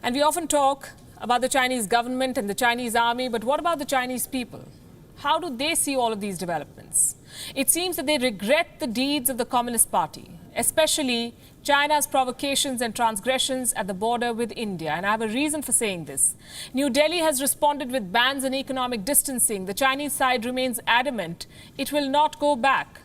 And we often talk about the Chinese government and the Chinese army, but what about the Chinese people? How do they see all of these developments? It seems that they regret the deeds of the Communist Party, especially China's provocations and transgressions at the border with India. And I have a reason for saying this. New Delhi has responded with bans and economic distancing. The Chinese side remains adamant it will not go back.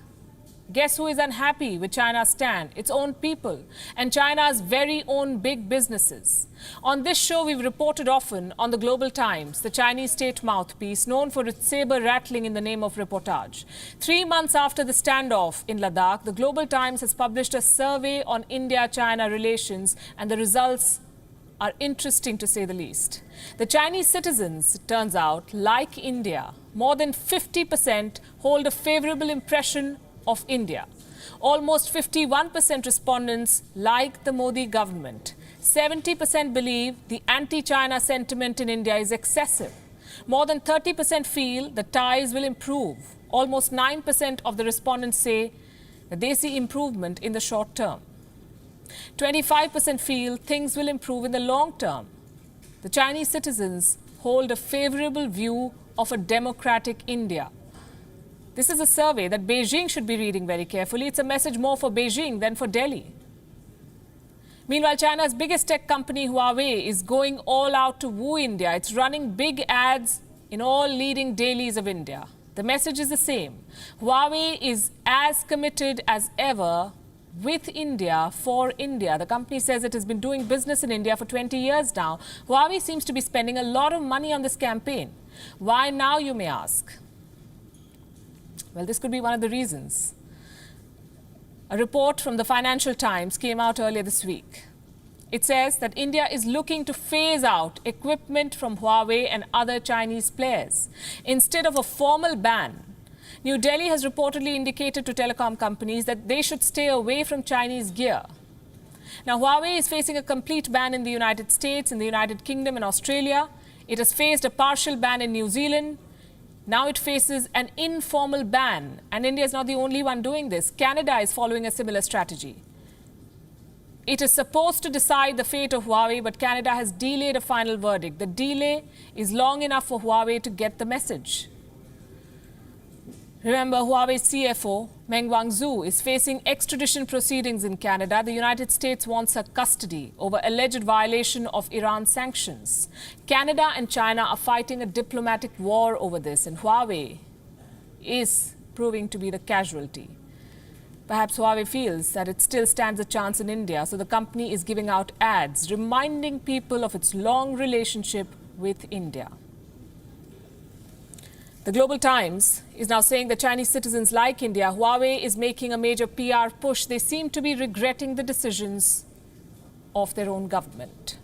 Guess who is unhappy with China's stand? Its own people and China's very own big businesses. On this show, we've reported often on the Global Times, the Chinese state mouthpiece known for its saber rattling in the name of reportage. 3 months after the standoff in Ladakh, the Global Times has published a survey on India-China relations, and the results are interesting to say the least. The Chinese citizens, it turns out, like India, more than 50% hold a favourable impression of India. Almost 51% respondents like the Modi government. 70% believe the anti-China sentiment in India is excessive. More than 30% feel the ties will improve. Almost 9% of the respondents say that they see improvement in the short term. 25% feel things will improve in the long term. The Chinese citizens hold a favourable view of a democratic India. This is a survey that Beijing should be reading very carefully. It's a message more for Beijing than for Delhi. Meanwhile, China's biggest tech company, Huawei, is going all out to woo India. It's running big ads in all leading dailies of India. The message is the same. Huawei is as committed as ever with India for India. The company says it has been doing business in India for 20 years now. Huawei seems to be spending a lot of money on this campaign. Why now, you may ask? Well, this could be one of the reasons. A report from the Financial Times came out earlier this week. It says that India is looking to phase out equipment from Huawei and other Chinese players. Instead of a formal ban, New Delhi has reportedly indicated to telecom companies that they should stay away from Chinese gear. Now, Huawei is facing a complete ban in the United States, in the United Kingdom and Australia. It has faced a partial ban in New Zealand. Now it faces an informal ban, and India is not the only one doing this. Canada is following a similar strategy. It is supposed to decide the fate of Huawei, but Canada has delayed a final verdict. The delay is long enough for Huawei to get the message. Remember, Huawei's CFO, Meng Wanzhou, is facing extradition proceedings in Canada. The United States wants her custody over alleged violation of Iran sanctions. Canada and China are fighting a diplomatic war over this, and Huawei is proving to be the casualty. Perhaps Huawei feels that it still stands a chance in India, so the company is giving out ads reminding people of its long relationship with India. The Global Times is now saying that Chinese citizens like India, Huawei is making a major PR push. They seem to be regretting the decisions of their own government.